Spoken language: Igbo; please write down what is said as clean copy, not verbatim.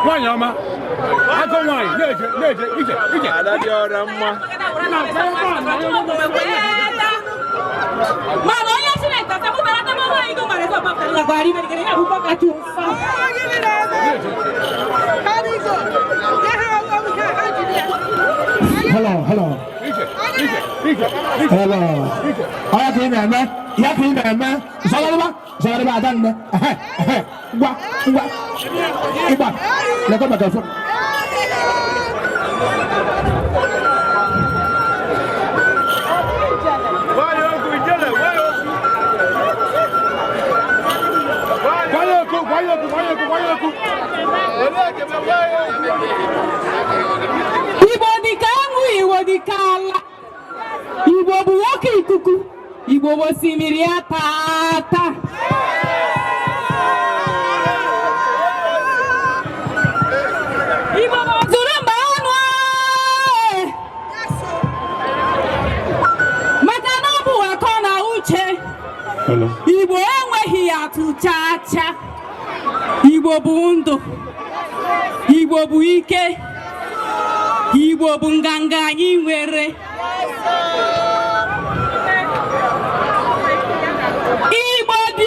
Wanyama, ako wine, leje, ije. Ada di orang mah. Mama, ya sini, tapi kamu berada mama itu mana sama kalian gari mereka ini aku pakai cufa. Hello. Hello. Ayah kini mana? Ya kini mana? Salah apa ada ni? Gua. Ibu, lekor baca phone. Ibo di kangu, ibo di kala, ibo buwaki kuku, ibo bosimiriya tata. Ibo bozulamba anwa, makana buwa kona uche. Ibo enweghị atụ chacha. Igbo bụ ndụ, Igbo bụ ike, Igbo bụ nganga anyị nwere. Igbo dị